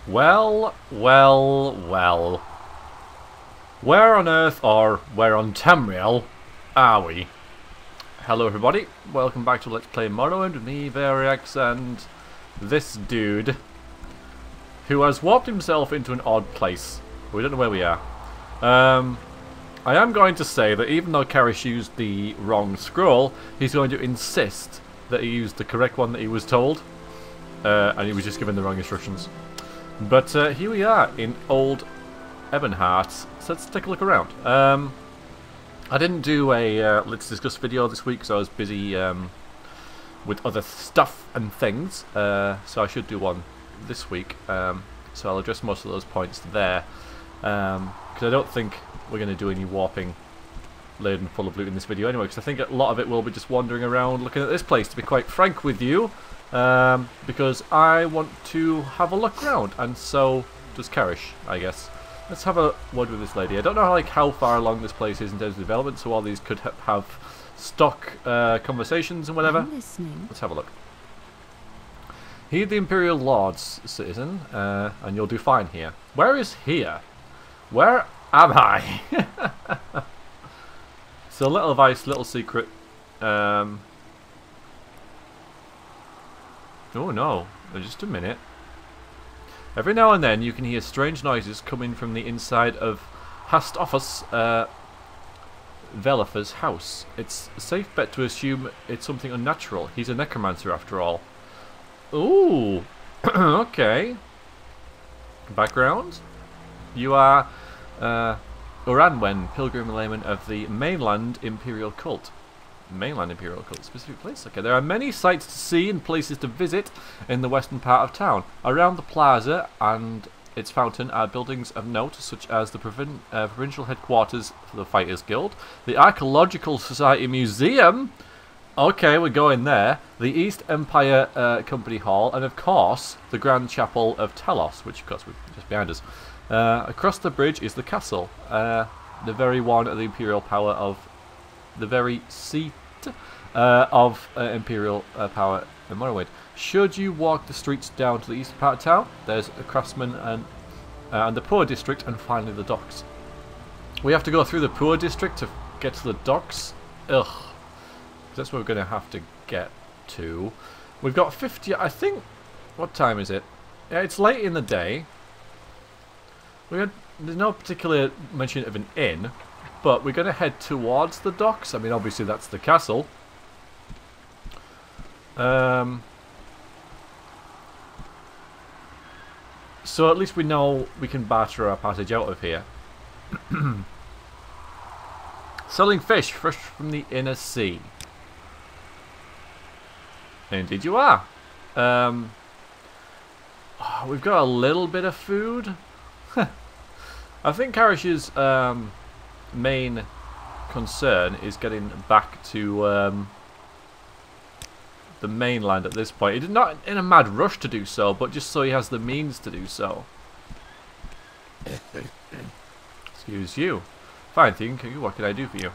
Well, well, well. Where on earth, or where on Tamriel, are we? Hello everybody, welcome back to Let's Play Morrowind with me, Veriax, and this dude, who has warped himself into an odd place. We don't know where we are. I am going to say that even though Karish used the wrong scroll, he's going to insist that he used the correct one that he was told, and he was just given the wrong instructions. But here we are in old Ebonheart, so let's take a look around. I didn't do a Let's Discuss video this week because I was busy with other stuff and things, so I should do one this week. So I'll address most of those points there, because I don't think we're going to do any warping laden full of loot in this video anyway, because I think a lot of it will be just wandering around looking at this place, to be quite frank with you, because I want to have a look around, and so does Karish, I guess. Let's have a word with this lady. I don't know how far along this place is in terms of development, so all these could have stock conversations and whatever. Let's have a look. Heed the Imperial Lords, citizen, and you'll do fine here. Where is here? Where am I? So, little advice, little secret. Oh no, just a minute. Every now and then you can hear strange noises coming from the inside of Hastophus Velifer's house. It's a safe bet to assume it's something unnatural. He's a necromancer after all. Ooh, okay. Background? You are Uranwen, pilgrim layman of the mainland Imperial cult. Mainland Imperial cult, specific place. Okay, there are many sights to see and places to visit in the western part of town. Around the plaza and its fountain are buildings of note, such as the provincial headquarters for the Fighters Guild, the Archaeological Society Museum. Okay, we're going there. The East Empire Company Hall, and of course the Grand Chapel of Talos, which of course is just behind us. Across the bridge is the castle, the very one of the imperial power of the very seat of imperial power in Morrowind. Should you walk the streets down to the eastern part of town, there's a craftsman and the poor district, and finally the docks. We have to go through the poor district to get to the docks. Ugh, that's where we're going to have to get to. We've got 50. I think. What time is it? Yeah, it's late in the day. There's no particular mention of an inn, but we're going to head towards the docks. I mean, obviously that's the castle. So at least we know we can barter our passage out of here. Selling fish fresh from the inner sea. Indeed you are. We've got a little bit of food. I think Karish's main concern is getting back to the mainland at this point. He's not in a mad rush to do so, but just so he has the means to do so. Excuse you. Fine, thank you. What can I do for you?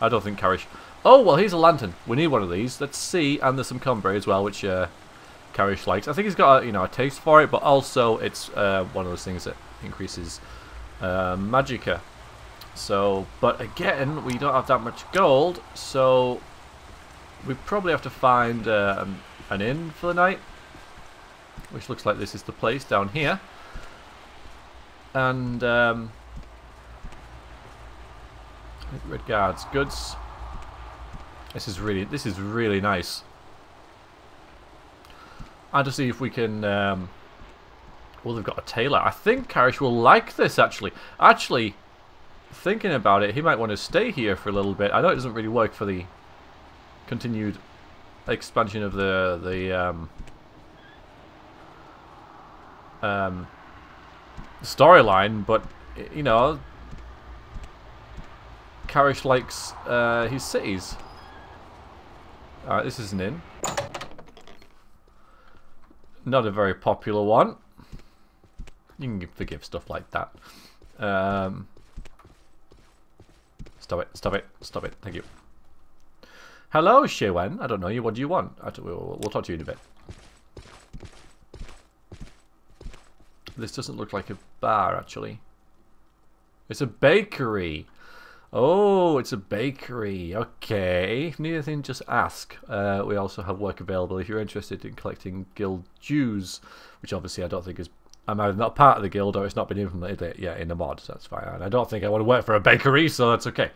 I don't think Karish. Oh, well, here's a lantern. We need one of these. Let's see. And there's some cumber as well, which Karish likes. I think he's got a taste for it, but also it's one of those things that increases magicka. So, but again, we don't have that much gold, so we probably have to find an inn for the night, which looks like this is the place down here. And Red Guards goods. This is really nice. And to see if we can. Well, they've got a tailor. I think Karish will like this actually. Actually, thinking about it, he might want to stay here for a little bit. I know it doesn't really work for the continued expansion of the storyline, but you know, Karish likes his cities. Alright, this is an inn. Not a very popular one. You can forgive stuff like that. Stop it, stop it, stop it. Thank you. Hello, Shewen. I don't know you. What do you want? We'll talk to you in a bit. This doesn't look like a bar, actually. It's a bakery. Oh, it's a bakery. Okay. If you need anything, just ask. We also have work available if you're interested in collecting guild dues, which obviously I don't think is... I'm either not part of the guild or it's not been implemented yet in the mod, so that's fine. And I don't think I want to work for a bakery, so that's okay.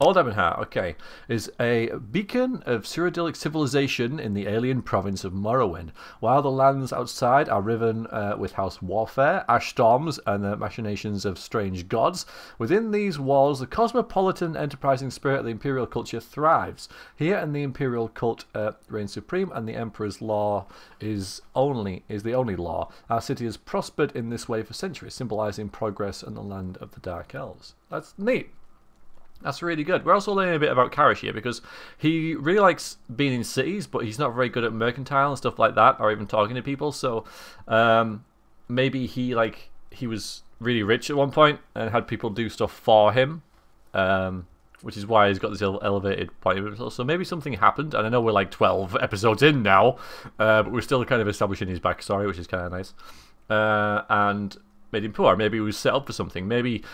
Old Ebonheart, okay, is a beacon of Cyrodiilic civilization in the alien province of Morrowind. While the lands outside are riven with house warfare, ash storms, and the machinations of strange gods, within these walls the cosmopolitan enterprising spirit of the imperial culture thrives. Here in the imperial cult reigns supreme, and the emperor's law is the only law. Our city has prospered in this way for centuries, symbolizing progress in the land of the Dark Elves. That's neat. That's really good. We're also learning a bit about Karish here because he really likes being in cities, but he's not very good at mercantile and stuff like that, or even talking to people. So maybe he was really rich at one point and had people do stuff for him, which is why he's got this elevated point of himself. So maybe something happened, and I know we're like 12 episodes in now, but we're still kind of establishing his backstory, which is kind of nice. And made him poor. Maybe he was set up for something. Maybe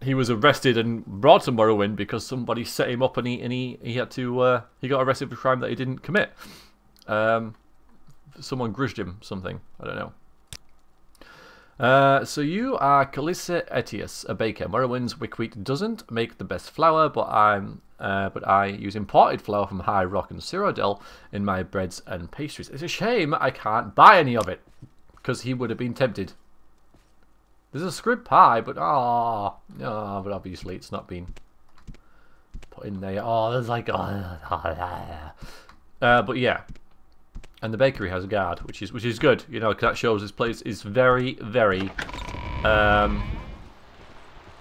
he was arrested and brought to Morrowind because somebody set him up, and he had to he got arrested for a crime that he didn't commit. Someone grudged him something. I don't know. So you are Calissa Etius, a baker. Morrowind's wheat doesn't make the best flour, but I use imported flour from High Rock and Cyrodiil in my breads and pastries. It's a shame I can't buy any of it because he would have been tempted. There's a squid pie, but but obviously it's not been put in there. Oh, there's like but yeah, and the bakery has a guard, which is good, you know, 'cause that shows this place is very, very.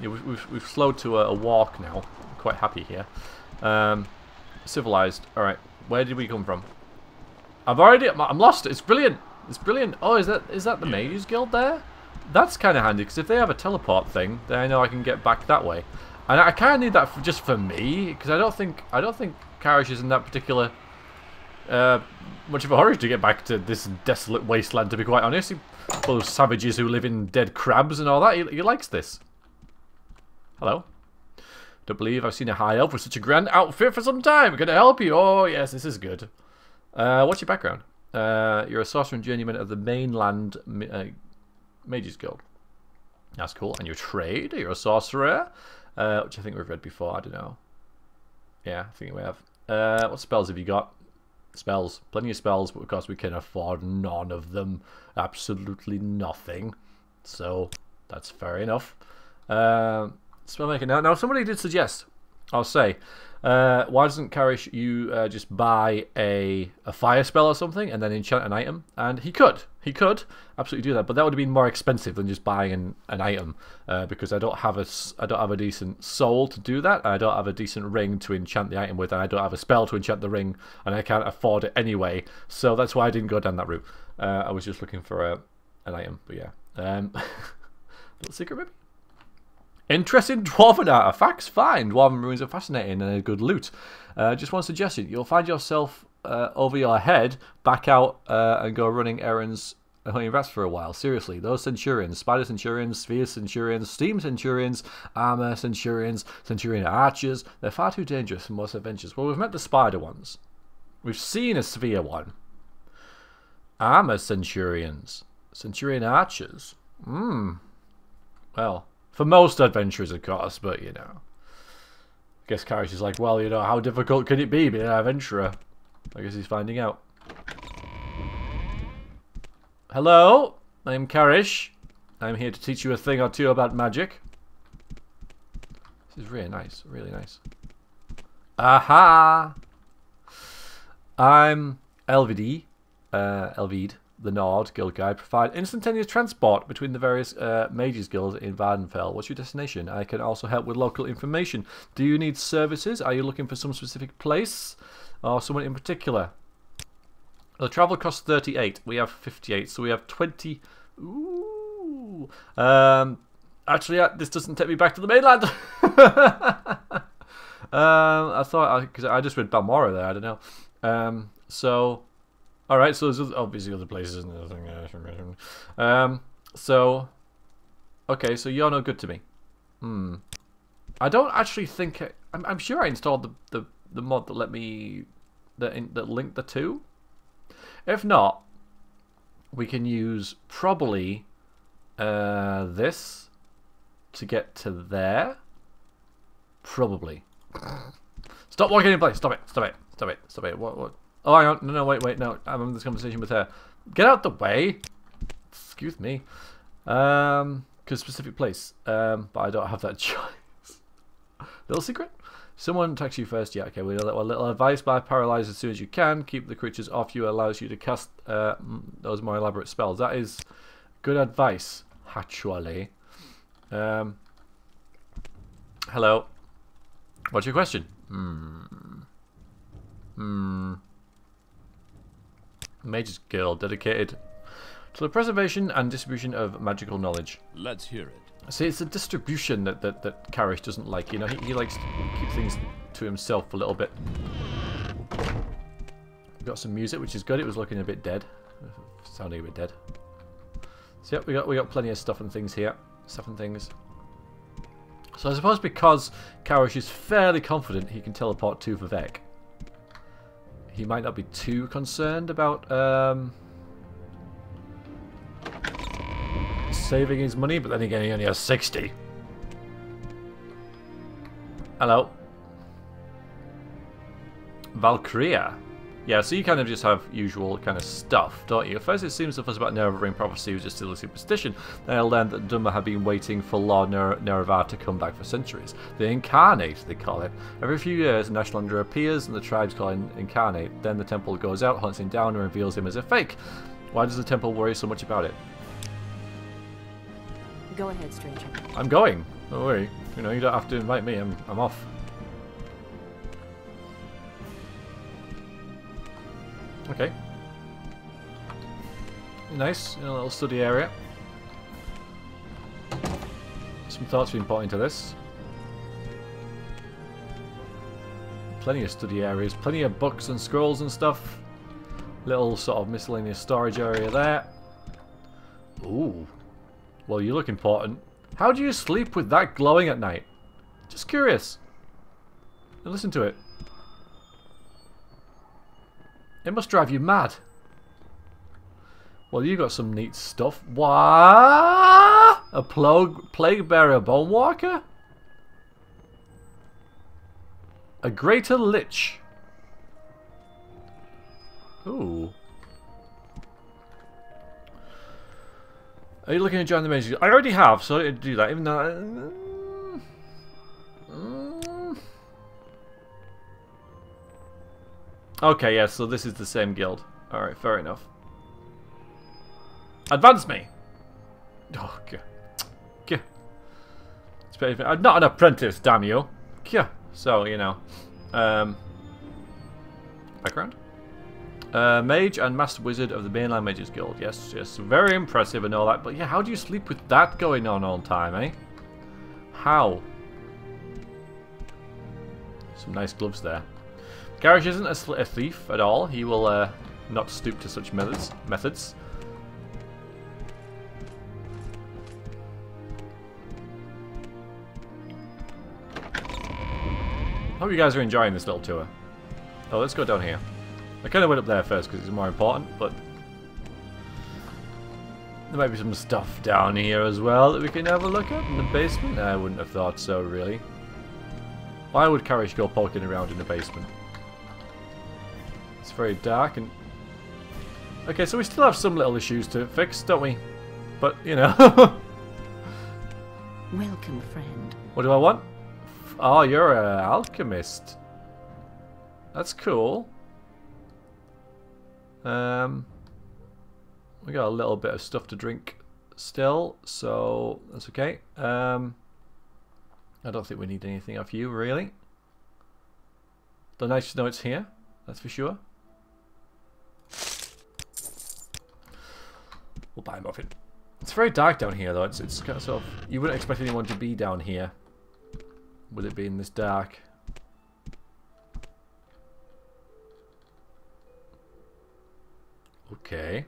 We've slowed to a walk now. I'm quite happy here. Civilized. All right, where did we come from? I'm lost. It's brilliant. It's brilliant. Oh, is that the Mages Guild there? That's kind of handy, because if they have a teleport thing, then I know I can get back that way. And I kind of need that just for me, because I don't think Karish is in that particular much of a hurry to get back to this desolate wasteland, to be quite honest. Full of savages who live in dead crabs and all that. He likes this. Hello. Don't believe I've seen a high elf with such a grand outfit for some time. Can I help you? Oh, yes, this is good. What's your background? You're a sorcerer and journeyman of the mainland Mages Guild. That's cool. And your trade? You're a sorcerer, which I think we've read before. I don't know. Yeah, I think we have. What spells have you got? Spells. Plenty of spells, but of course we can afford none of them. Absolutely nothing. So that's fair enough. Spellmaker. Now somebody did suggest, I'll say, why doesn't Karish just buy a fire spell or something and then enchant an item? And he could absolutely do that, but that would have been more expensive than just buying an item, because I don't have a decent soul to do that. I don't have a decent ring to enchant the item with, and I don't have a spell to enchant the ring, and I can't afford it anyway. So that's why I didn't go down that route. I was just looking for an item, but yeah, little secret maybe. Interesting dwarven artifacts? Fine. Dwarven ruins are fascinating and a good loot. Just one suggestion. You'll find yourself over your head, back out and go running errands and hunting rats for a while. Seriously, those centurions, spider centurions, sphere centurions, steam centurions, armor centurions, centurion archers, they're far too dangerous for most adventures. Well, we've met the spider ones. We've seen a sphere one. Armor centurions. Centurion archers. Well, for most adventurers, of course, but, you know. I guess Karish is like, well, you know, how difficult can it be being an adventurer? I guess he's finding out. Hello, I'm Karish. I'm here to teach you a thing or two about magic. This is really nice, really nice. Aha! I'm Elvide, the Nord Guild Guide. Provide instantaneous transport between the various Mages Guilds in Vardenfell. What's your destination? I can also help with local information. Do you need services? Are you looking for some specific place or someone in particular? The travel costs 38. We have 58, so we have 20. Ooh. Actually, this doesn't take me back to the mainland. I thought, because I just read Balmora there. I don't know. So Alright, so there's obviously other places and everything. So, okay, so you're no good to me. I don't actually think I'm sure I installed the mod that let me that linked the two. If not, we can use probably this to get to there. Probably. Stop walking in place. Stop it. Stop it. Stop it. Stop it. What? Oh, hang on. No, no, wait. No, I'm having this conversation with her. Get out the way. Excuse me. Because specific place. But I don't have that choice. Little secret? Someone attacks you first. Yeah, okay. We'll let one little advice. By paralyze as soon as you can. Keep the creatures off you. Allows you to cast those more elaborate spells. That is good advice, actually. Hello. What's your question? Mage's Guild, dedicated to the preservation and distribution of magical knowledge. Let's hear it. See, it's the distribution that Karish doesn't like. You know, he likes to keep things to himself a little bit. We've got some music, which is good. It was looking a bit dead, sounding a bit dead. So yeah, we got plenty of stuff and things here, stuff and things. So I suppose because Karish is fairly confident he can teleport to Vivek, he might not be too concerned about saving his money, but then again he only has 60. Hello. Valkyria. Yeah, so you kind of just have usual kind of stuff, don't you? At first it seems the fuss about Nerevarine prophecy was just still a superstition. Then I learned that Duma had been waiting for Lord Nerevar to come back for centuries. The Incarnate, they call it. Every few years, a national leader appears and the tribes call him Incarnate. Then the temple goes out, hunts him down and reveals him as a fake. Why does the temple worry so much about it? Go ahead, stranger. I'm going. Don't worry. You know, you don't have to invite me. I'm off. Okay. Nice. A little study area. Some thought's been put into this. Plenty of study areas. Plenty of books and scrolls and stuff. Little sort of miscellaneous storage area there. Ooh. Well, you look important. How do you sleep with that glowing at night? Just curious. Now listen to it. It must drive you mad. Well, you got some neat stuff. What? A plague bearer bone walker? A greater lich. Ooh. Are you looking to join the Mages Guild? I already have, so I didn't do that. Even though. Okay, yeah, so this is the same guild. Alright, fair enough. Advance me! Oh, okay. I'm not an apprentice, damn you. Yeah. So, you know. Background? Mage and Master Wizard of the Mainland Mages Guild. Yes, yes. Very impressive and all that. But yeah, how do you sleep with that going on all the time, eh? How? Some nice gloves there. Karish isn't a thief at all. He will not stoop to such methods. Hope you guys are enjoying this little tour. Oh, let's go down here. I kind of went up there first because it's more important, but there might be some stuff down here as well that we can have a look at in the basement. I wouldn't have thought so, really. Why would Karish go poking around in the basement? It's very dark and... Okay, so we still have some little issues to fix, don't we? But, you know... Welcome, friend. What do I want? Oh, you're an alchemist. That's cool. We got a little bit of stuff to drink still, so that's okay. I don't think we need anything off you, really. Though nice to know it's here, that's for sure. We'll buy a muffin. It's very dark down here, though. It's kind of sort of... You wouldn't expect anyone to be down here with it being this dark. Okay.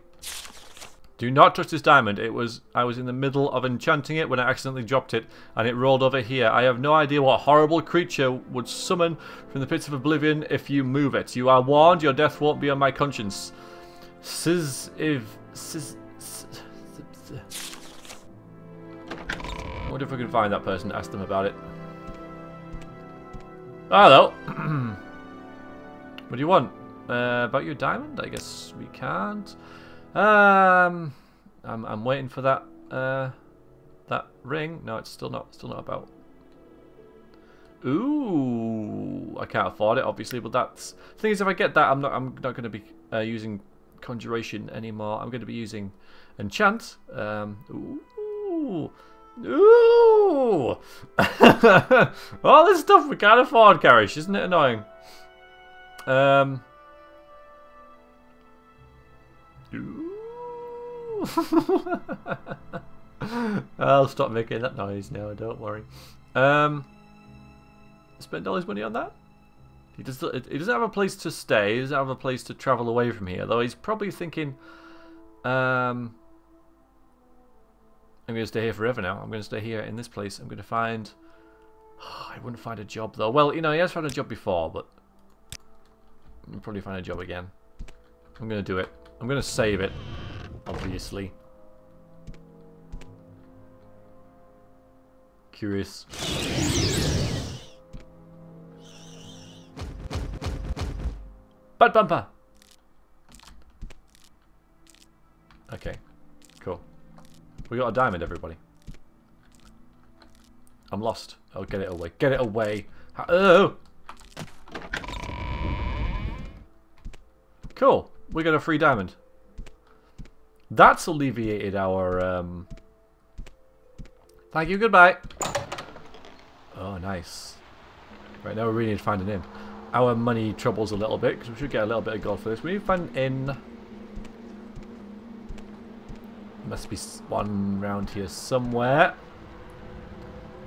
Do not touch this diamond. I was in the middle of enchanting it when I accidentally dropped it, and it rolled over here. I have no idea what horrible creature would summon from the pits of oblivion if you move it. You are warned. Your death won't be on my conscience. I wonder if we can find that person and ask them about it. Hello. What do you want? About your diamond? I guess we can't. I'm waiting for that that ring. No, it's still not about. Ooh, I can't afford it, obviously, but that's the thing is, if I get that, I'm not going to be using conjuration anymore. I'm going to be using enchant. Ooh. All this stuff we can't afford, Karish. Isn't it annoying? I'll stop making that noise now, don't worry. Spend all his money on that? He doesn't have a place to stay, he doesn't have a place to travel away from here, though he's probably thinking, I'm going to stay here forever now. I'm going to stay here in this place. I'm going to find... Oh, I wouldn't find a job, though. Well, you know, he has found a job before, but... I'll probably find a job again. I'm going to do it. I'm going to save it, obviously. Curious. Butt bumper! Okay, cool. We got a diamond, everybody. I'm lost. Oh, get it away. Get it away. Oh! Cool. We got a free diamond. That's alleviated our... Thank you, goodbye. Oh, nice. Right, now we really need to find an inn. Our money troubles a little bit, because we should get a little bit of gold for this. We need to find an inn. Must be one round here somewhere.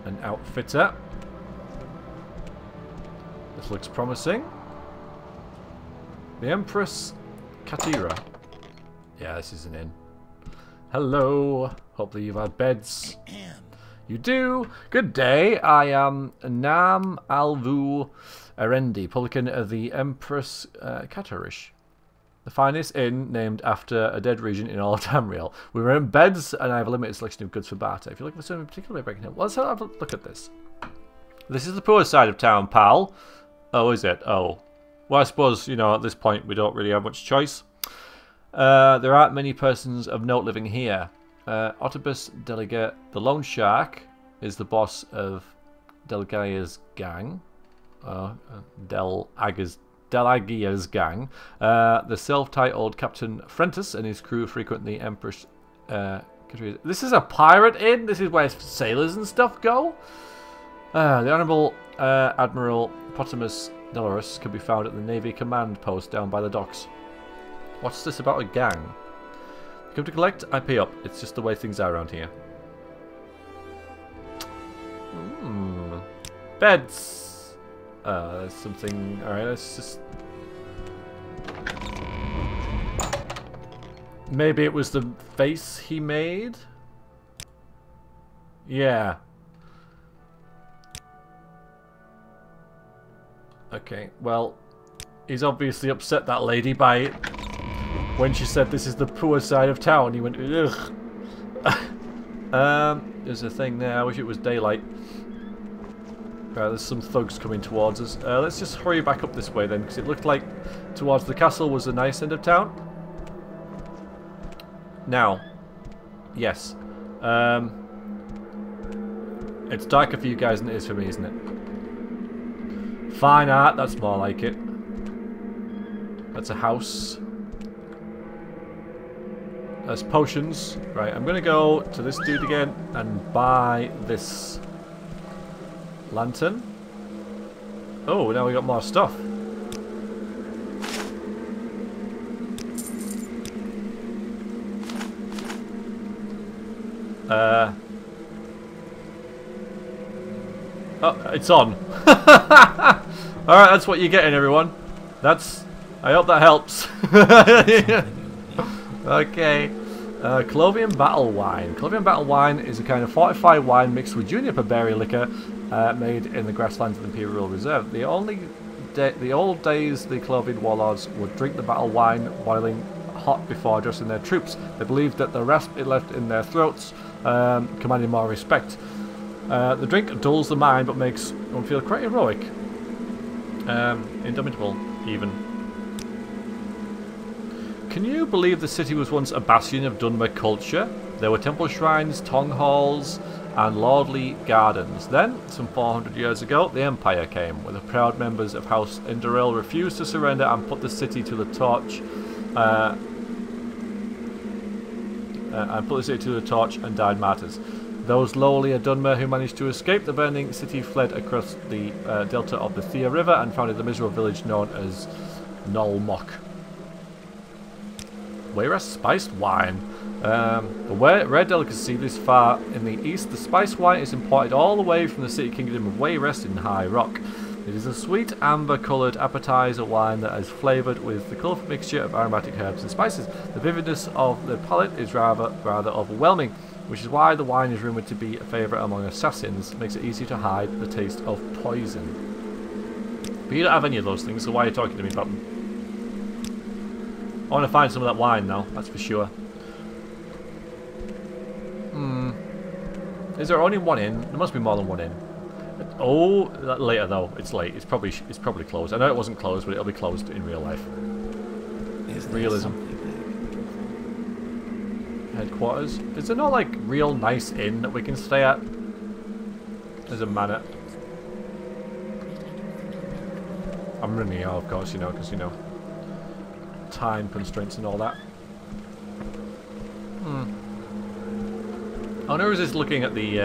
An outfitter. This looks promising. The Empress Katira. Yeah, this is an inn. Hello. Hopefully you've had beds. You do. Good day. I am Nam Alvu Arendi, publican of the Empress Karish. The finest inn named after a dead region in all of Tamriel. We rent beds, and I have a limited selection of goods for barter. If you're looking for something particularly breaking it, well, let's have a look at this. This is the poor side of town, pal. Oh, is it? Oh. Well, I suppose, you know, at this point, we don't really have much choice. There aren't many persons of note living here. Otibus Delegate, the Lone Shark, is the boss of Delgaya's gang. Delagia's gang. The self-titled Captain Frentus and his crew frequent the Empress... this is a pirate inn? This is where sailors and stuff go? The Honourable Admiral Potamus Dolorus can be found at the Navy Command Post down by the docks. What's this about a gang? Come to collect, I pay up. It's just the way things are around here. Beds! There's something... Alright, let's just... Maybe it was the face he made? Yeah. Okay, well... He's obviously upset that lady by... When she said this is the poor side of town, he went, ugh. There's a thing there. I wish it was daylight. There's some thugs coming towards us. Let's just hurry back up this way then, because it looked like towards the castle was the nice end of town. Now, yes. It's darker for you guys than it is for me, isn't it? Fine art, that's more like it. That's a house. There's potions. Right, I'm gonna go to this dude again and buy this lantern. Oh, now we got more stuff. Oh, it's on. Alright, that's what you're getting, everyone. I hope that helps. Okay. Clovian Battle Wine. Clovian Battle Wine is a kind of fortified wine mixed with juniper berry liquor made in the grasslands of the Imperial Reserve. The old days the Clovian warlords would drink the battle wine boiling hot before addressing their troops. They believed that the rasp it left in their throats commanded more respect. The drink dulls the mind but makes one feel quite heroic. Indomitable, even. Can you believe the city was once a bastion of Dunmer culture? There were temple shrines, tongue halls, and lordly gardens. Then, some 400 years ago, the Empire came, where the proud members of House Indoril refused to surrender and put the city to the torch. And died martyrs. Those lowly at Dunmer who managed to escape the burning city fled across the delta of the Thea River and founded the miserable village known as Nolmok. Whereas spiced wine. A rare delicacy this far in the east, the spiced wine is imported all the way from the city kingdom of Wayrest in High Rock. It is a sweet, amber-coloured appetizer wine that is flavoured with the colourful mixture of aromatic herbs and spices. The vividness of the palate is rather overwhelming, which is why the wine is rumoured to be a favourite among assassins. It makes it easy to hide the taste of poison. But you don't have any of those things, so why are you talking to me about them? I want to find some of that wine now, that's for sure. Is there only one in? There must be more than one in. Oh, later though. It's late. It's probably closed. I know it wasn't closed, but it'll be closed in real life. Realism. Headquarters. Is there no like real nice inn that we can stay at? As a manor. I'm running out, of course, you know, because you know. Time constraints and all that. Oh, no, is this looking at the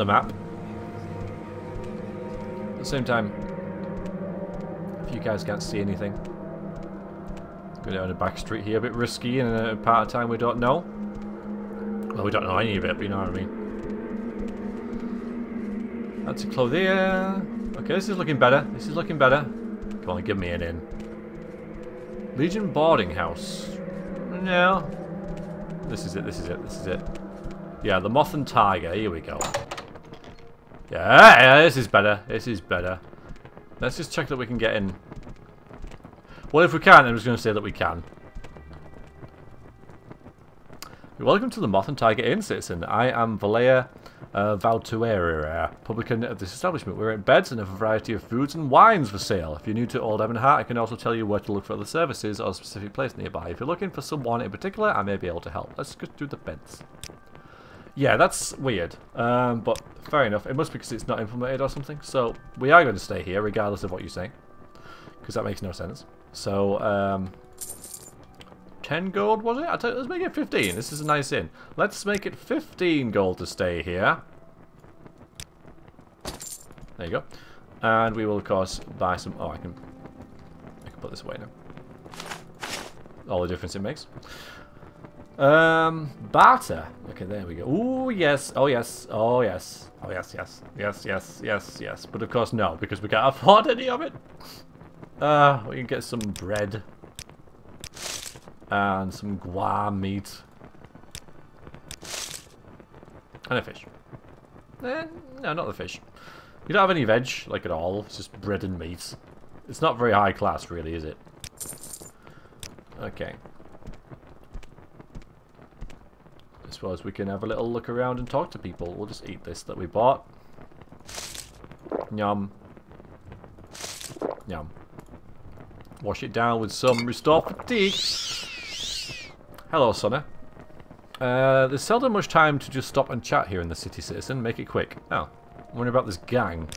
map. At the same time, if you guys can't see anything, go down a back street here, a bit risky, and a part of time we don't know. Well, we don't know any of it, but you know what I mean. That's a clothier. Okay, this is looking better. This is looking better. Come on, give me an in. Legion boarding house. No. This is it. This is it. This is it. Yeah, the Moth and Tiger. Here we go. Yeah, this is better. This is better. Let's just check that we can get in. Well, if we can, I'm just going to say that we can. Welcome to the Moth and Tiger Inn, citizen. I am Valea Valtuera, publican of this establishment. We're at beds and have a variety of foods and wines for sale. If you're new to Old Ebonheart, I can also tell you where to look for other services or a specific place nearby. If you're looking for someone in particular, I may be able to help. Let's go do the beds. Yeah, that's weird, but fair enough. It must be because it's not implemented or something. So we are going to stay here, regardless of what you say, because that makes no sense. So, 10 gold, was it? I tell you, let's make it 15. This is a nice inn. Let's make it 15 gold to stay here. There you go. And we will, of course, buy some... Oh, I can put this away now. All the difference it makes. Barter. Okay, there we go. Ooh, yes. Oh, yes. Oh, yes. Oh, yes, yes. Yes, yes, yes, yes. But, of course, no, because we can't afford any of it. We can get some bread. And some guar meat. And a fish. No, not the fish. You don't have any veg, like, at all. It's just bread and meat. It's not very high class, really, is it? Okay. I suppose we can have a little look around and talk to people. We'll just eat this that we bought. Yum. Yum. Wash it down with some Restore Fatigue. Hello, Sonner. There's seldom much time to just stop and chat here in the city, citizen. Make it quick. Oh, I'm wondering about this gang.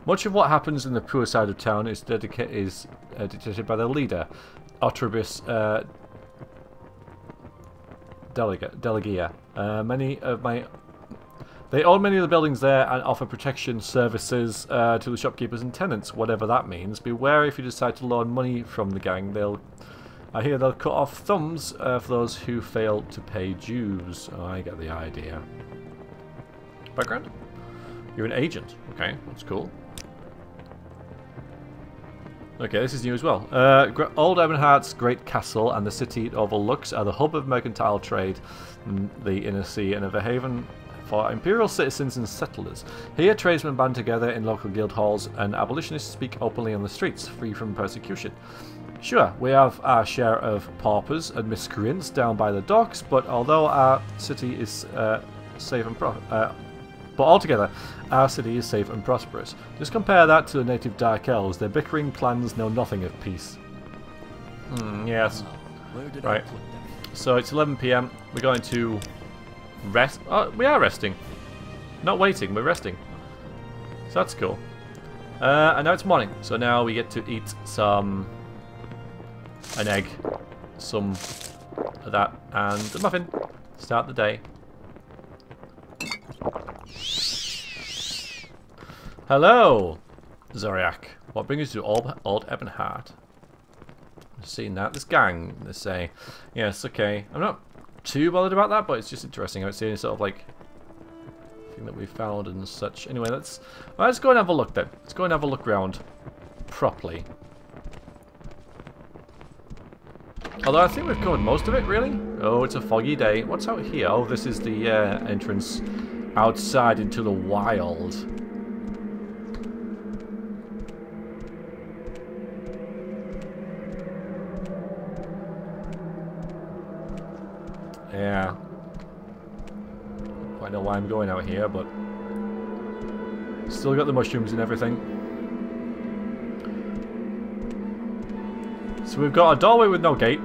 Much of what happens in the poor side of town is dictated by their leader, Otribus Delegia. They own many of the buildings there and offer protection services to the shopkeepers and tenants, whatever that means. Beware if you decide to loan money from the gang. I hear they'll cut off thumbs for those who fail to pay dues. Oh, I get the idea. Background? You're an agent. Okay, that's cool. Okay, this is new as well. Old Ebonheart's great castle and the city it overlooks are the hub of mercantile trade in the inner sea and of a haven for imperial citizens and settlers. Here, tradesmen band together in local guild halls and abolitionists speak openly on the streets, free from persecution. Sure, we have our share of paupers and miscreants down by the docks, but although our city is safe and but altogether, our city is safe and prosperous. Just compare that to the native Dark Elves. Their bickering clans know nothing of peace. Yes. Right. So it's 11 PM. We're going to rest. Oh, we are resting. Not waiting, we're resting. So that's cool. And now it's morning. So now we get to eat an egg, some of that, and a muffin. Start the day. Hello, Zoriak. What brings you to old Ebonheart? I've seen that. This gang, they say. Yes, okay. I'm not too bothered about that, but it's just interesting. I don't see any sort of like thing that we found and such. Anyway, let's go and have a look then. Let's go and have a look around properly. Although I think we've covered most of it, really. Oh, it's a foggy day. What's out here? Oh, this is the entrance outside into the wild. Yeah. Quite know why I'm going out here, but still got the mushrooms and everything. So we've got a doorway with no gate,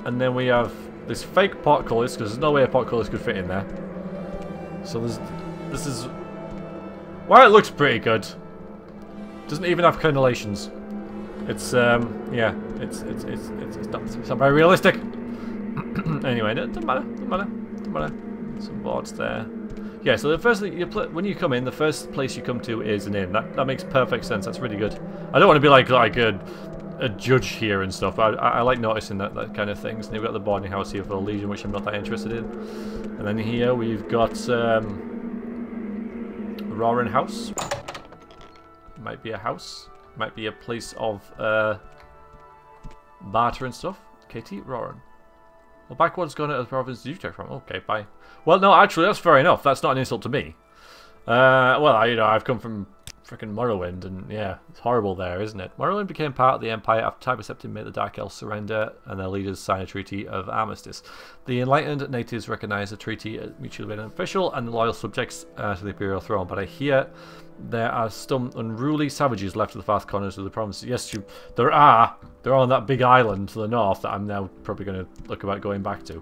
and then we have this fake portcullis, because there's no way a portcullis could fit in there. So this is... Well, it looks pretty good. Doesn't even have crenellations. It's yeah, it's not very realistic. Anyway, doesn't matter. Some boards there. Yeah, so the first thing when you come in, the first place you come to is an inn. That makes perfect sense. That's really good. I don't want to be like a judge here and stuff. I like noticing that kind of things. And you've got the boarding house here for the Legion, which I'm not that interested in. And then here we've got Roaring House. Might be a house. Might be a place of barter and stuff. KT Roaring. Well, backwards going out of the province you check from. Okay, bye. Well, no, actually, that's fair enough. That's not an insult to me. Well, I've come from frickin' Morrowind, and yeah, it's horrible there, isn't it? Morrowind became part of the Empire after time accepted made the Dark Elves surrender, and their leaders signed a treaty of armistice. The enlightened natives recognize the treaty as mutually beneficial and loyal subjects to the Imperial throne. But I hear there are some unruly savages left to the far corners of the province. Yes, there are. They're on that big island to the north that I'm now probably going to look about going back to.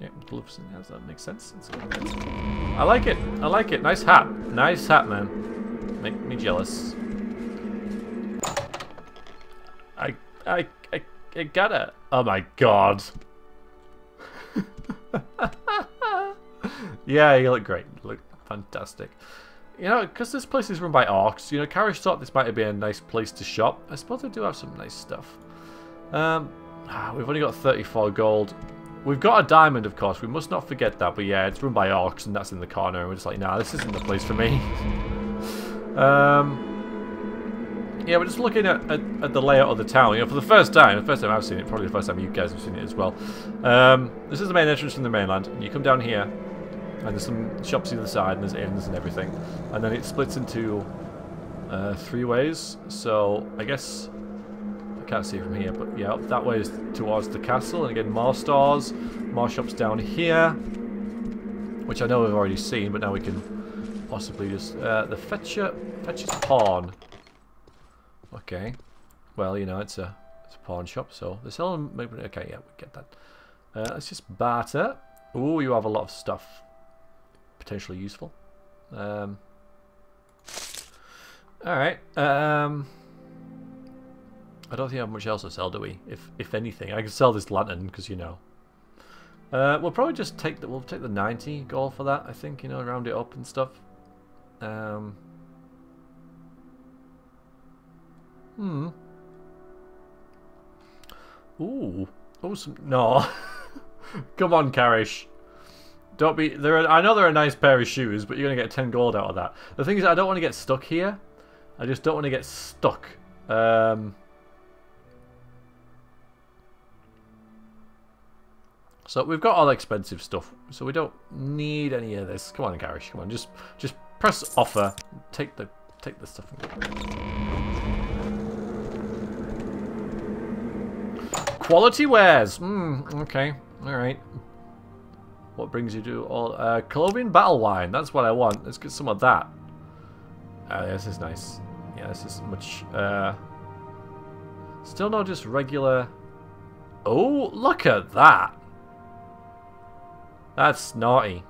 Yeah, gloves. Does that make sense? I like it. I like it. Nice hat. Nice hat, man. Make me jealous. I gotta. Oh my god. Yeah, you look great. You look fantastic. You know, because this place is run by orcs, you know, Karish thought this might have been a nice place to shop. I suppose they do have some nice stuff. We've only got 34 gold. We've got a diamond, of course. We must not forget that. But yeah, it's run by orcs, and that's in the corner. And we're just like, nah, this isn't the place for me. Yeah, we're just looking at the layout of the town. You know, for the first time I've seen it, probably the first time you guys have seen it as well. This is the main entrance from the mainland, and you come down here, and there's some shops either side, and there's inns and everything, and then it splits into 3 ways. So I guess I can't see it from here, but yeah, that way is towards the castle, and again more stores, more shops down here, which I know we've already seen, but now we can possibly just the fetcher's pawn. Okay, well, you know, it's a pawn shop, so they're selling. Okay, yeah, we get that. Let's just barter. Ooh, you have a lot of stuff potentially useful. All right. I don't think I have much else to sell, do we? If anything, I can sell this lantern because you know. We'll probably just take we'll take the 90 gold for that. I think, you know, round it up and stuff. Ooh. Oh, no. Come on, Karish. Don't be. I know they're a nice pair of shoes, but you're gonna get 10 gold out of that. The thing is, I don't want to get stuck here. I just don't want to get stuck. So we've got all the expensive stuff, so we don't need any of this. Come on, Karish, come on, just press offer. Take the stuff. Quality wares. Okay, all right. What brings you to all Clovian battle wine? That's what I want. Let's get some of that. This is nice. Yeah, this is much. Still not just regular. Oh, look at that. That's naughty.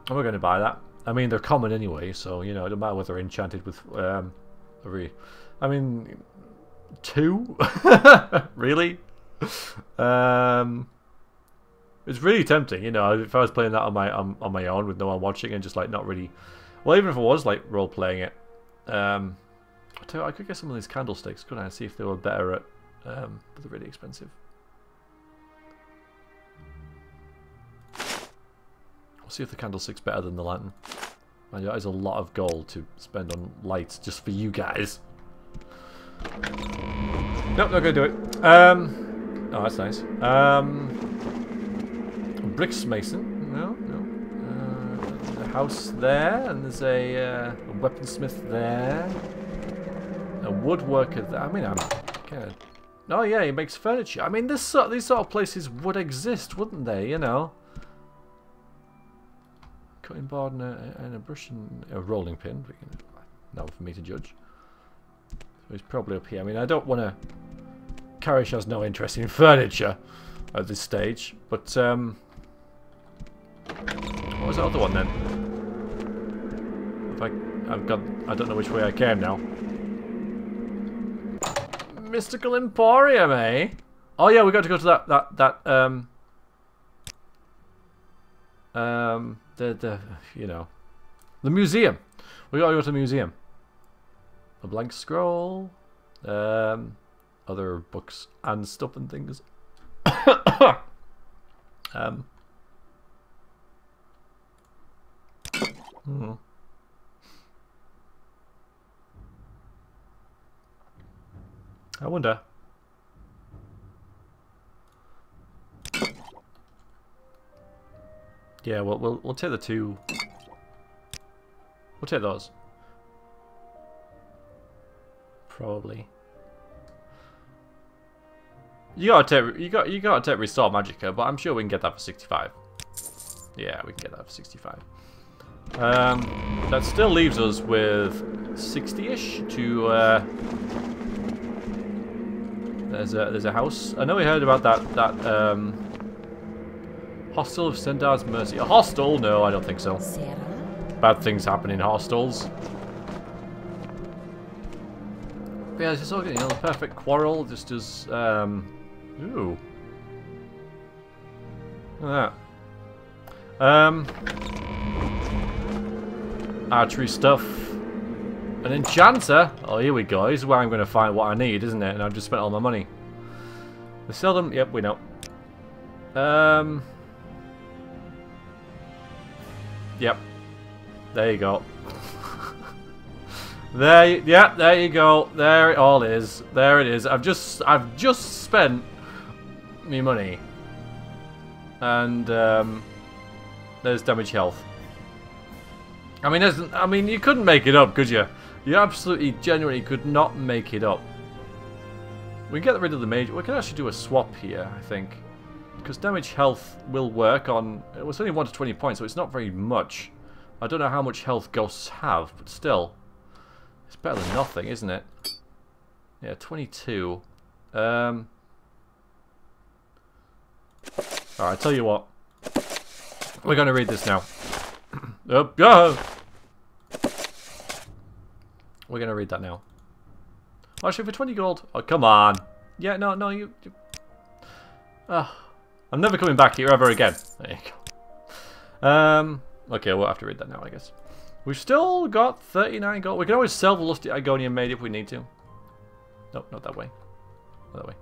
I'm not going to buy that. I mean, they're common anyway, so, you know, it doesn't matter whether they're enchanted with, I mean, 2? Really? It's really tempting, you know, if I was playing that on my own with no one watching and just, like, not really... Well, even if I was, like, role-playing it, I tell you what, I could get some of these candlesticks, couldn't I? See if they were better at, but they're really expensive. See if the candlestick's better than the lantern. And that is a lot of gold to spend on lights just for you guys. Nope, not gonna do it. Oh, that's nice. Bricks mason. No. There's a house there, and there's a weaponsmith there. A woodworker there. I mean, I'm kind of. Oh yeah, he makes furniture. I mean, these sort of places would exist, wouldn't they? You know. Cutting board and a brush and a rolling pin. Not for me to judge. So he's probably up here. I mean, I don't want to. Karish has no interest in furniture at this stage, but what was the other one then? If I don't know which way I came now. Mystical Emporium, eh? Oh yeah, we got to go to that you know, the museum. We gotta go to the museum. A blank scroll, other books and stuff and things. I wonder. Yeah, we'll take the 2. We'll take those. Probably. You gotta take Restore Magicka, but I'm sure we can get that for 65. Yeah, we can get that for 65. That still leaves us with 60-ish to. There's a house. I know we heard about that. Hostel of Sendar's Mercy. A hostel? No, I don't think so. Sarah? Bad things happen in hostels. But yeah, it's just all, you know, the perfect quarrel. Just as ooh. Look at that. Archery stuff. An enchanter. Oh, here we go. This is where I'm going to find what I need, isn't it? And I've just spent all my money. They sell them. Yep, we know. Yep. There you go. There you go. There it all is. There it is. I've just spent me money. And there's damage health. I mean, you couldn't make it up, could you? You absolutely, genuinely could not make it up. We can get rid of the mage. We can actually do a swap here, I think. Because damage health will work on... It was only 1 to 20 points, so it's not very much. I don't know how much health ghosts have, but still. It's better than nothing, isn't it? Yeah, 22. Alright, I tell you what. We're going to read this now. We're going to read that now. Actually, for 20 gold. Oh, come on. Yeah, no, you... I'm never coming back here ever again. There you go. Okay, we'll have to read that now, I guess. We've still got 39 gold. We can always sell the Lusty Igonian Maid if we need to. Nope, not that way. Not that way.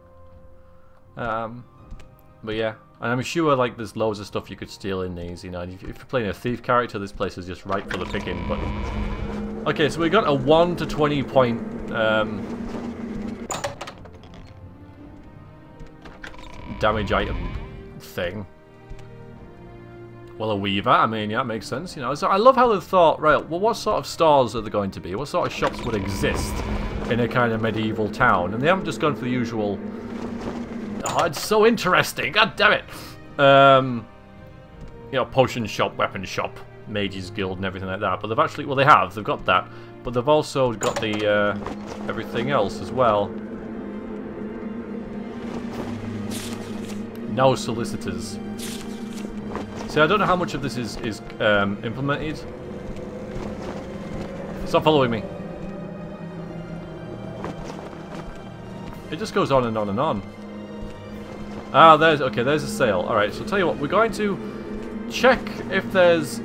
But yeah, and I'm sure like there's loads of stuff you could steal in these. You know, if you're playing a thief character, this place is just right for the picking. But Okay, so we got a 1 to 20 point damage item thing. Well, a weaver, I mean, yeah, it makes sense, you know. So I love how they thought, right, well, what sort of stores are there going to be? What sort of shops would exist in a kind of medieval town? And they haven't just gone for the usual... Oh, it's so interesting, god damn it! You know, potion shop, weapon shop, mages guild and everything like that. But they've actually, well, they've got that. But they've also got the, everything else as well. No solicitors. See, I don't know how much of this is implemented. Stop following me. It just goes on and on and on. Ah, there's a sale. All right, so tell you what, we're going to check if there's.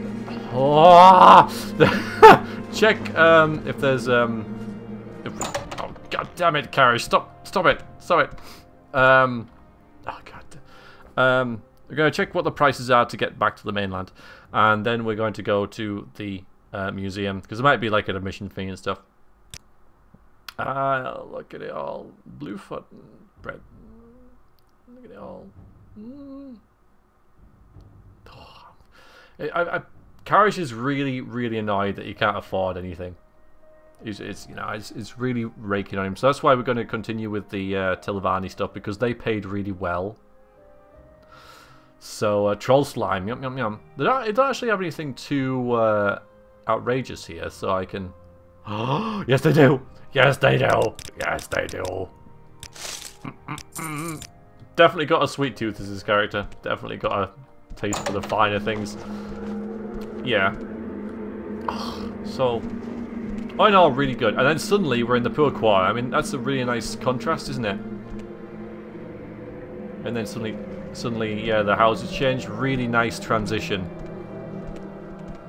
Check if there's oh god damn it, Karish, stop it. Oh god. We're going to check what the prices are to get back to the mainland, and then we're going to go to the museum, because there might be like an admission fee and stuff. Look at it all. Bluefoot bread. Look at it all. Karish is really annoyed that he can't afford anything. It's really raking on him. So that's why we're going to continue with the Telvanni stuff, because they paid really well. So, troll slime, yum yum yum. They don't actually have anything too outrageous here, so I can... Oh, yes they do! Yes they do! Yes they do! Definitely got a sweet tooth as his character. Definitely got a taste for the finer things. Yeah. So, all in all, really good. And then suddenly we're in the poor quarter. I mean, that's a really nice contrast, isn't it? And then suddenly, yeah, the houses change. Really nice transition.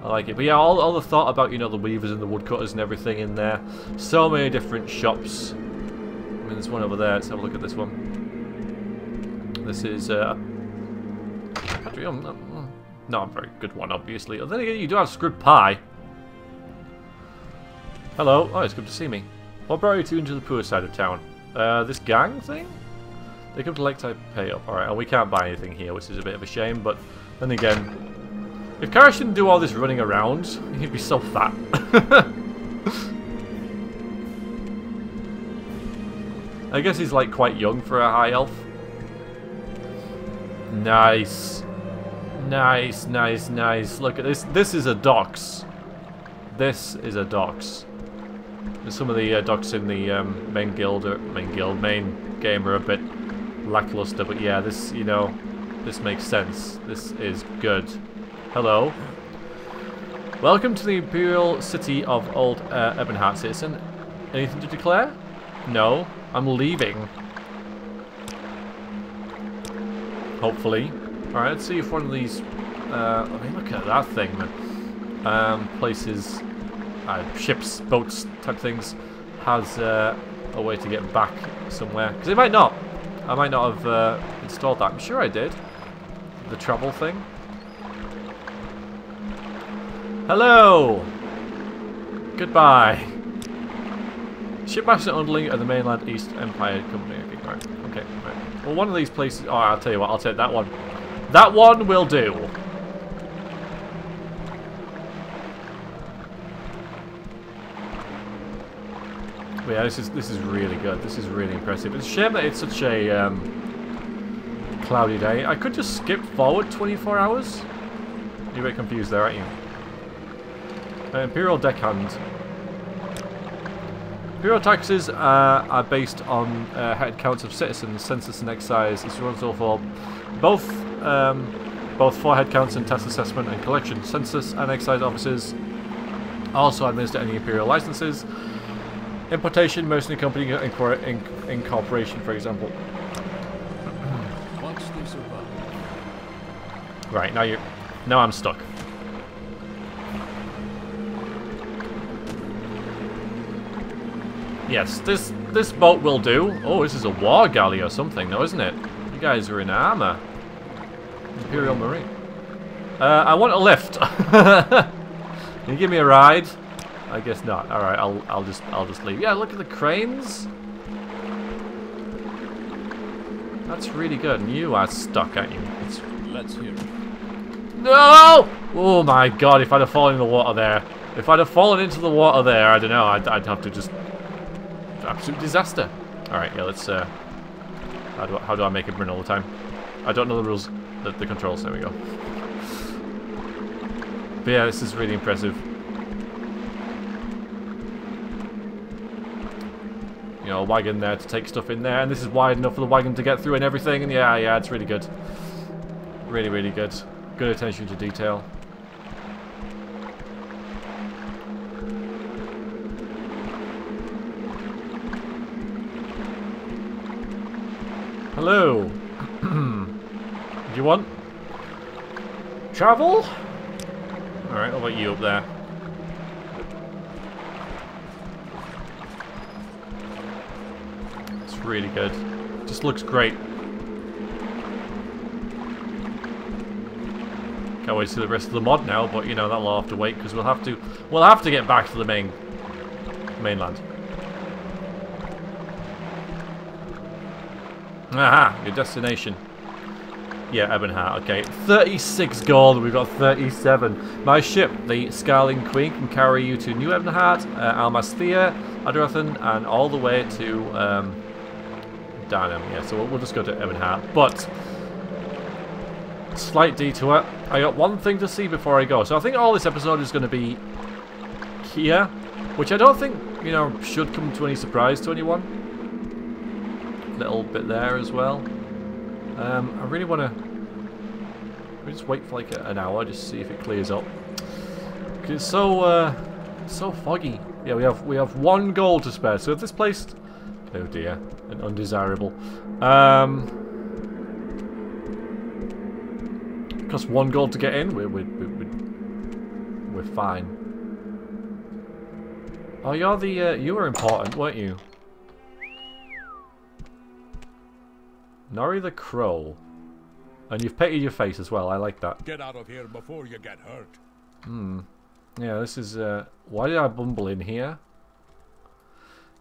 I like it. But yeah, all the thought about, you know, the weavers and the woodcutters and everything in there. So many different shops. I mean, there's one over there. Let's have a look at this one. This is not a very good one, obviously. Then again, you do have script pie. Hello. Oh, it's good to see me. What brought you two into the poor side of town? This gang thing? They come to Lakeside pay up. Alright, and we can't buy anything here, which is a bit of a shame, but then again, if Karish didn't do all this running around, he'd be so fat. I guess he's like quite young for a high elf. Nice. Nice. Look at this. This is a docks. This is a docks. Some of the docks in the main game are a bit lackluster, but yeah, this, you know, this makes sense. This is good. Hello. Welcome to the Imperial City of Old Ebonheart, citizen. Anything to declare? No. I'm leaving. Hopefully. Alright, let's see if one of these... I mean, look at that thing, man. Places... ships, boats, type things, has a way to get back somewhere. Because it might not. I might not have installed that. I'm sure I did. The travel thing. Hello! Goodbye. Shipmaster underling of the mainland East Empire Company. Okay, right. Okay, right. Well, one of these places... Oh, I'll tell you what. I'll take that one. That one will do. But yeah, this is really good. This is really impressive. It's a shame that it's such a cloudy day. I could just skip forward 24 hours. You're a bit confused there, aren't you? Imperial deckhand. Imperial taxes are based on head counts of citizens, census and excise. It's responsible for both for head counts and tax assessment and collection. Census and excise officers also administer any imperial licenses. Importation, mercenary company incorporation, for example. Right, now I'm stuck. Yes, this boat will do. Oh, this is a war galley or something, though, isn't it? You guys are in armor. Imperial Marine. I want a lift. Can you give me a ride? I guess not. All right, I'll just leave. Yeah, look at the cranes. That's really good. And you are stuck, aren't you? Let's hear it. No! Oh my god! If I'd have fallen in the water there, if I'd have fallen into the water there, I don't know. I'd have to just absolute disaster. All right, yeah. Let's. How do I make it burn all the time? I don't know the rules, the controls. There we go. But yeah, this is really impressive. You know, a wagon there to take stuff in there, and this is wide enough for the wagon to get through and everything, and yeah, it's really good. Really, really good. Good attention to detail. Hello. Do you want travel? Alright, what about you up there? It's really good. Just looks great. Can't wait to see the rest of the mod now, but you know that'll have to wait because we'll have to get back to the mainland. Aha, your destination. Yeah, Ebonheart. Okay, 36 gold. We've got 37. My ship, the Scarling Queen, can carry you to New Ebonheart, Almasthea, Adrathan, and all the way to Darnham. Yeah, so we'll just go to Ebonheart. But slight detour. I got one thing to see before I go. So I think all this episode is going to be here, which I don't think, you know, should come to any surprise to anyone. Little bit there as well. I really want to just wait for like an hour just to see if it clears up. It's so foggy. Yeah, we have 1 gold to spare. So if this place, oh dear, and undesirable. Costs 1 gold to get in. We're fine. Oh, you're the you were important, weren't you? Nori the Crow. And you've painted your face as well, I like that. Get out of here before you get hurt. Yeah, this is, why did I bumble in here?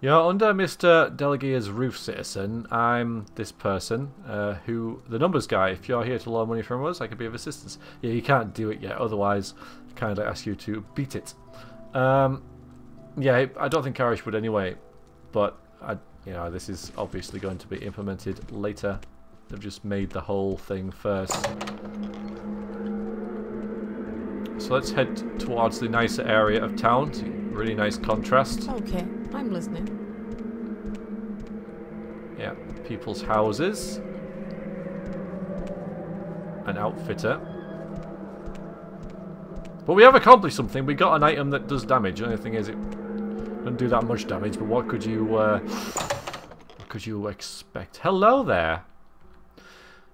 You're under Mr. Delegate's roof, citizen. I'm this person, who, the numbers guy. If you're here to loan money from us, I could be of assistance. Yeah, you can't do it yet, otherwise, I kind of ask you to beat it. Yeah, I don't think Karish would anyway, but you know, this is obviously going to be implemented later. They've just made the whole thing first. So let's head towards the nicer area of town. Really nice contrast. Okay, I'm listening. Yeah, people's houses. An outfitter. But we have accomplished something. We got an item that does damage. The only thing is it doesn't do that much damage, but what could you expect? Hello there.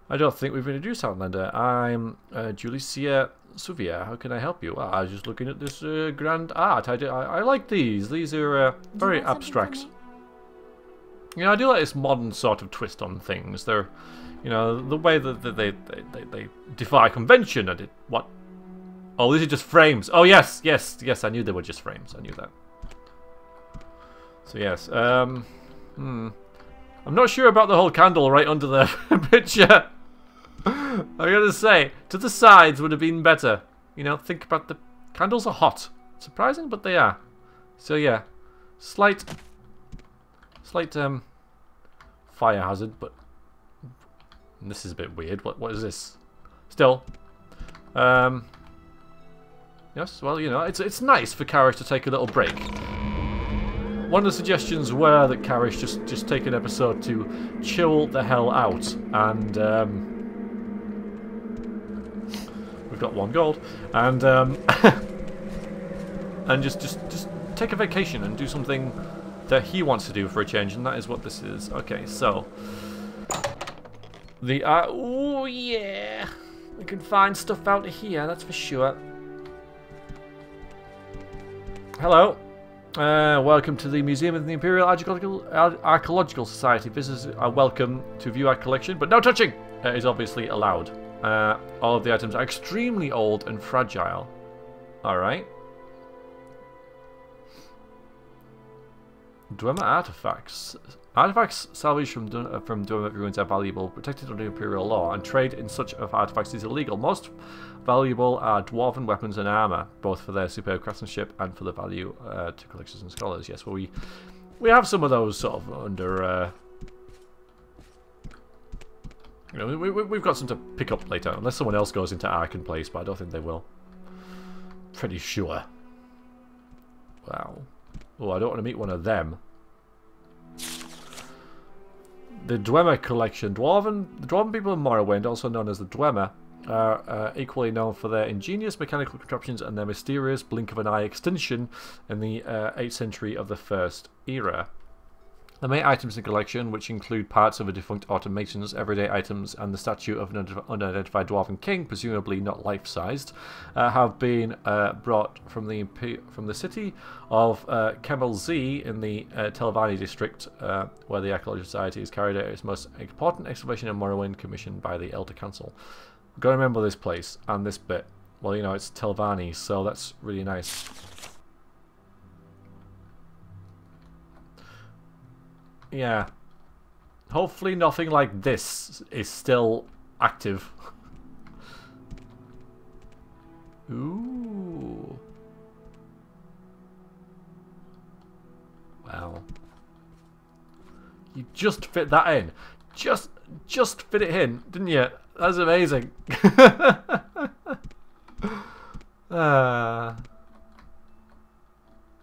I don't think we've introduced Outlander. I'm Julicia Suvia. How can I help you? I was just looking at this grand art. I like these. These are very abstract. You know, I do like this modern sort of twist on things. They're, you know, the way that they defy convention and what? Oh, these are just frames. Oh yes. I knew they were just frames. I knew that. So yes, I'm not sure about the whole candle right under the picture. I gotta say, to the sides would have been better. You know, think about the candles are hot. Surprising, but they are. So yeah, slight fire hazard, but this is a bit weird. What is this? Still, yes. Well, you know, it's nice for Karish to take a little break. One of the suggestions were that Karish just take an episode to chill the hell out, and we've got 1 gold, and and just take a vacation and do something that he wants to do for a change, and that is what this is. Okay, so the oh yeah, we can find stuff out here, that's for sure. Hello. Welcome to the Museum of the Imperial Archaeological Society. Visitors are welcome to view our collection, but no touching is obviously allowed. All of the items are extremely old and fragile. Alright. Dwemer artifacts. Artifacts salvaged from Dwemer ruins are valuable, protected under Imperial law, and trade in such of artifacts is illegal. Most valuable are dwarven weapons and armor, both for their superb craftsmanship and for the value to collectors and scholars. Yes, well, we have some of those sort of under. You know, we've got some to pick up later, unless someone else goes into Arkan Place, but I don't think they will. Pretty sure. Wow. Oh, I don't want to meet one of them. The Dwemer collection. The Dwarven people in Morrowind, also known as the Dwemer, are equally known for their ingenious mechanical contraptions and their mysterious blink of an eye extinction in the 8th century of the First Era. The main items in the collection, which include parts of a defunct automatons, everyday items, and the statue of an unidentified dwarven king, presumably not life-sized, have been brought from the city of Kemel Z in the Telvanni district, where the Archaeological Society has carried out its most important excavation in Morrowind, commissioned by the Elder Council. We've got to remember this place and this bit. Well, you know, it's Telvanni, so that's really nice. Yeah. Hopefully nothing like this is still active. Ooh. Wow. You just fit that in. Just fit it in, didn't you? That's amazing.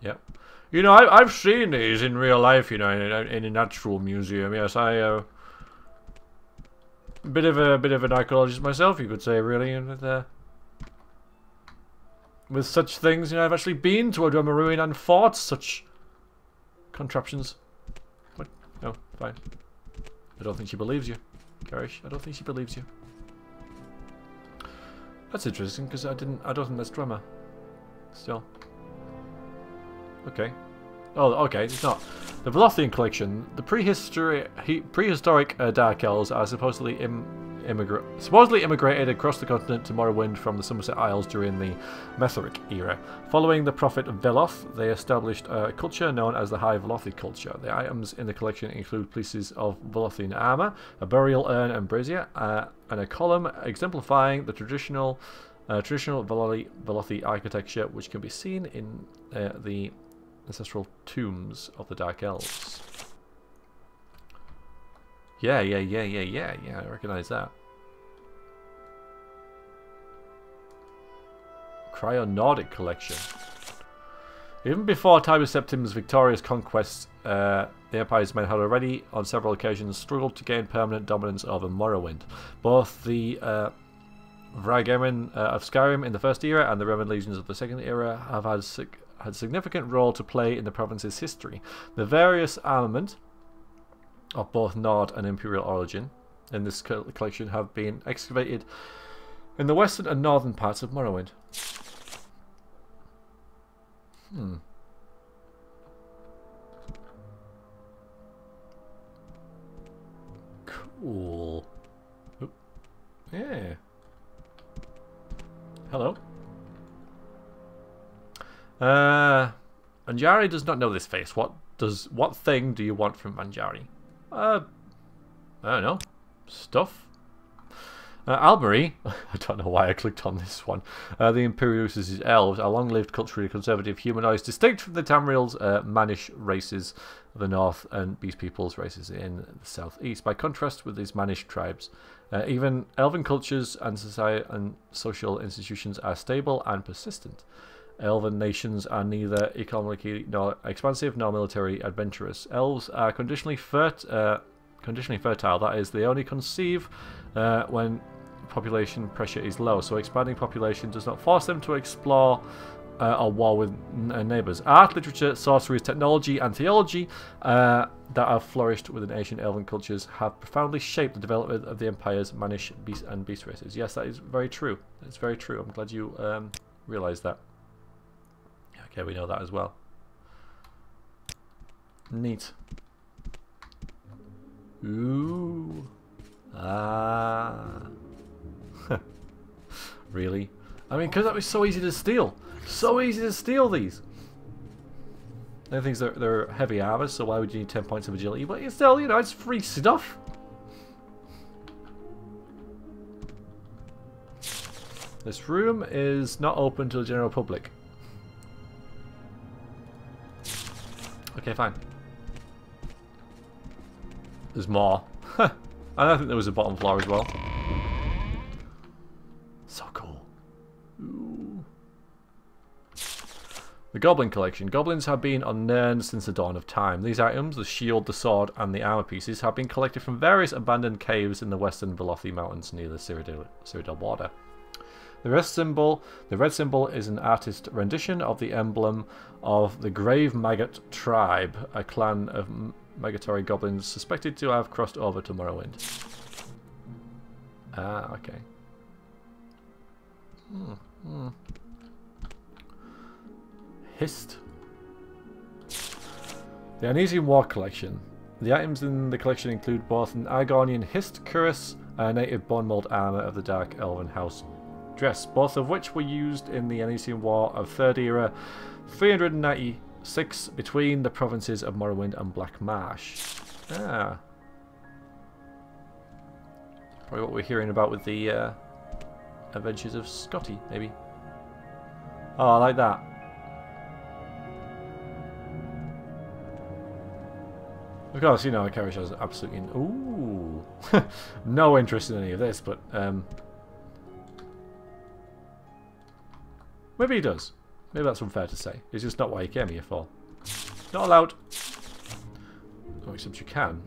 Yep. You know, I've seen these in real life, you know, in a natural museum. Yes, bit of an archaeologist myself, you could say, really. And with such things, you know, I've actually been to a Dwemer ruin and fought such contraptions. What? No, fine. I don't think she believes you, Karish. I don't think she believes you. That's interesting because I don't think that's Dwemer. Still. Okay. Oh, okay, it's not. The Velothian collection. The prehistoric Dark Elves are supposedly immigrated across the continent to Morrowind from the Somerset Isles during the Metheric era. Following the prophet Veloth, they established a culture known as the High Velothi culture. The items in the collection include pieces of Velothian armor, a burial urn and brazier, and a column exemplifying the traditional Velothi architecture, which can be seen in the ancestral tombs of the Dark Elves. Yeah, I recognise that. Cryo-Nordic collection. Even before Tiber Septim's victorious conquests, the Empire's men had already, on several occasions, struggled to gain permanent dominance over Morrowind. Both the Vragamen of Skyrim in the First Era and the Roman legions of the Second Era have had significant role to play in the province's history. The various armament of both Nord and Imperial origin in this collection have been excavated in the western and northern parts of Morrowind. Cool. Oop. Yeah. Hello. Anjari does not know this face. What thing do you want from Anjari? I don't know. Stuff. Albury, I don't know why I clicked on this one. The Imperius' elves are long-lived, culturally conservative humanoids, distinct from the Tamriel's mannish races of the north and Beast People's races in the southeast. By contrast with these mannish tribes, even elven cultures and society and social institutions are stable and persistent. Elven nations are neither economically nor expansive nor military adventurous. Elves are conditionally fertile. That is, they only conceive when population pressure is low, so expanding population does not force them to explore or war with neighbours. Art, literature, sorcery, technology and theology that have flourished within ancient elven cultures have profoundly shaped the development of the Empire's mannish beast races. Yes, that is very true. It's very true. I'm glad you realised that. Okay, we know that as well. Neat. Ooh. Ah. Really? I mean, because that was so easy to steal. So easy to steal these. The things they're heavy armor, so why would you need 10 points of agility? But it's still, you know, it's free stuff. This room is not open to the general public. Okay, fine. There's more. And I think there was a bottom floor as well. So cool. Ooh. The Goblin Collection. Goblins have been unknown since the dawn of time. These items, the shield, the sword, and the armor pieces, have been collected from various abandoned caves in the western Velothi Mountains near the Cyrodiil border. The red symbol is an artist rendition of the emblem of the Grave Maggot tribe, a clan of migratory goblins suspected to have crossed over to Morrowind. Ah, okay. Hist. The Anesian War Collection. The items in the collection include both an Argonian Hist cuirass and a native bone mold armor of the Dark Elven House dress, both of which were used in the Anesian War of 3rd Era 396 between the provinces of Morrowind and Black Marsh. Ah. Probably what we're hearing about with the Adventures of Scotty, maybe. Oh, I like that. Of course, you know, Karish has absolutely... Ooh! No interest in any of this, but... maybe he does. Maybe that's unfair to say. It's just not what he came here for. Not allowed. Oh, except you can.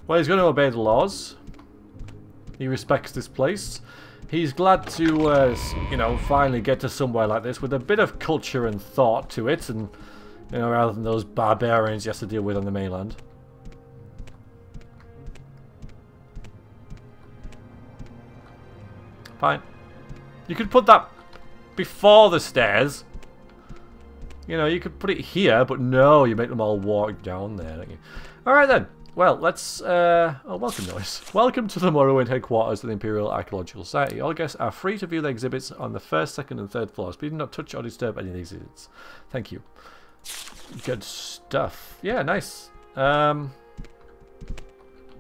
Well, he's going to obey the laws. He respects this place. He's glad to, you know, finally get to somewhere like this with a bit of culture and thought to it, and, you know, rather than those barbarians he has to deal with on the mainland. Fine. You could put that before the stairs. You know, you could put it here, but no, you make them all walk down there, don't you? Alright then. Well, let's... oh, welcome, Noise. Welcome to the Morrowind headquarters of the Imperial Archaeological Society. All guests are free to view the exhibits on the 1st, 2nd, and 3rd floors. Please do not touch or disturb any of the exhibits. Thank you. Good stuff. Yeah, nice. That's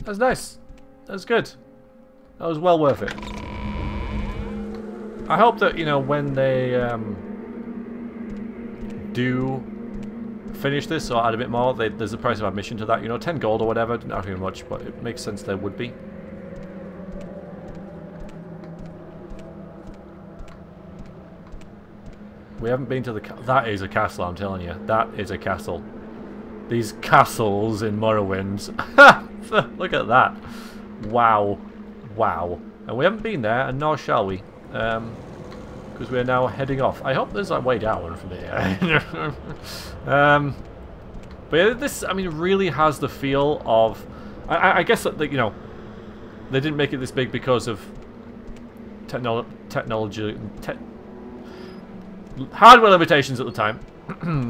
nice. That's good. That was well worth it. I hope that, you know, when they do finish this or add a bit more, there's a price of admission to that. You know, 10 gold or whatever, not very much, but it makes sense there would be. We haven't been to the... That is a castle, I'm telling you. That is a castle. These castles in Morrowind. Look at that. Wow. Wow. And we haven't been there, and nor shall we. Because we're now heading off. I hope there's a way down from here. But yeah, this, I mean, really has the feel of... I guess that, you know, they didn't make it this big because of technology... hardware limitations at the time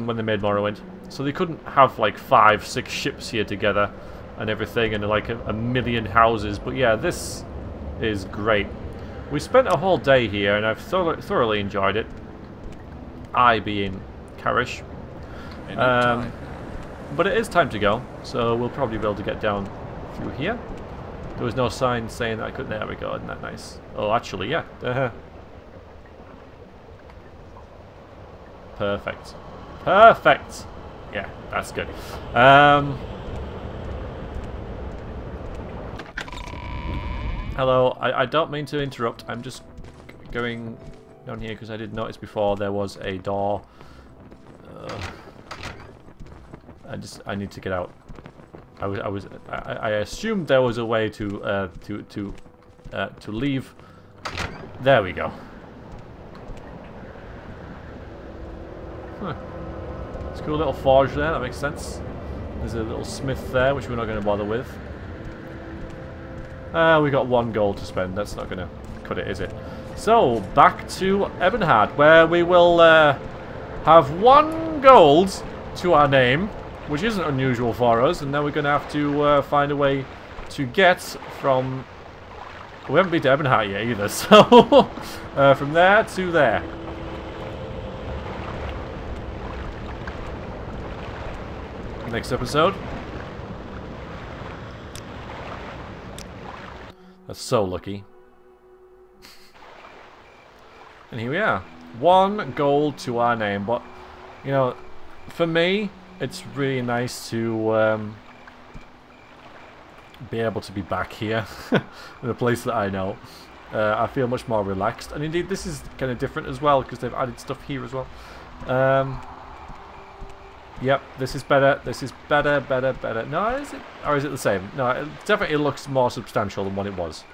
when they made Morrowind. So they couldn't have like 5, 6 ships here together and everything, and like a million houses. But yeah, this is great. We spent a whole day here, and I've thoroughly enjoyed it. I being Karish. But it is time to go, so we'll probably be able to get down through here. There was no sign saying that I couldn't. There we go. Isn't that nice? Oh, actually, yeah. Perfect. Perfect. Yeah, that's good. Hello, I don't mean to interrupt. I'm just going down here because I did notice before there was a door. I need to get out. I assumed there was a way to leave. There we go. Huh. It's a cool little forge there. That makes sense. There's a little smith there, which we're not going to bother with. We got 1 gold to spend. That's not going to cut it, is it? So back to Ebonheart, where we will have 1 gold to our name, which isn't unusual for us, and now we're going to have to find a way to get from... We haven't been to Ebonheart yet either, so from there to there. next episode. That's so lucky. And here we are. 1 gold to our name, but, you know, for me, it's really nice to be able to be back here in a place that I know. I feel much more relaxed, and indeed this is kind of different as well because they've added stuff here as well. Yep, this is better. This is better. No, is it? Or is it the same? No, it definitely looks more substantial than what it was.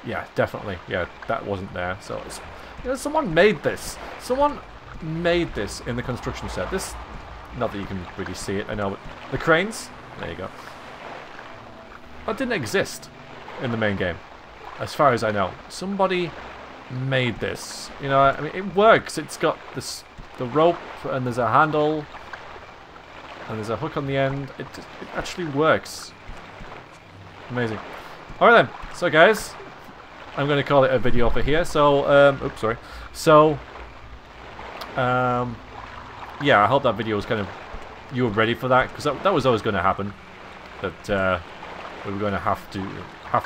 Yeah, definitely. Yeah, that wasn't there. So it's, you know, someone made this. Someone made this in the construction set. This, not that you can really see it, I know, but the cranes. There you go. That didn't exist in the main game, as far as I know. Somebody made this. You know, I mean, it works. It's got this, the rope, and there's a handle, and there's a hook on the end. It actually works. Amazing. Alright then. So guys, I'm going to call it a video for here. So, oops, sorry. So, yeah, I hope that video was kind of, you were ready for that, because that was always going to happen. That we were going to have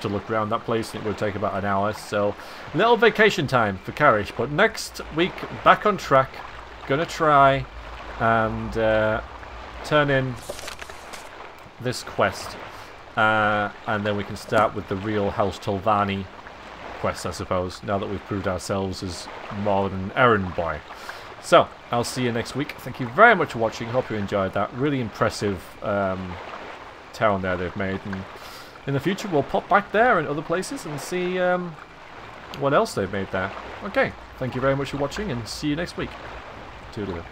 to look around that place, and it would take about an hour. So, little vacation time for Karish. But next week, back on track. Gonna try and turn in this quest, and then we can start with the real House Telvanni quest, I suppose, now that we've proved ourselves as more than an errand boy. So, I'll see you next week. Thank you very much for watching. Hope you enjoyed that. Really impressive town there they've made. And in the future, we'll pop back there and other places and see what else they've made there. Okay, thank you very much for watching, and see you next week. Toodaloo.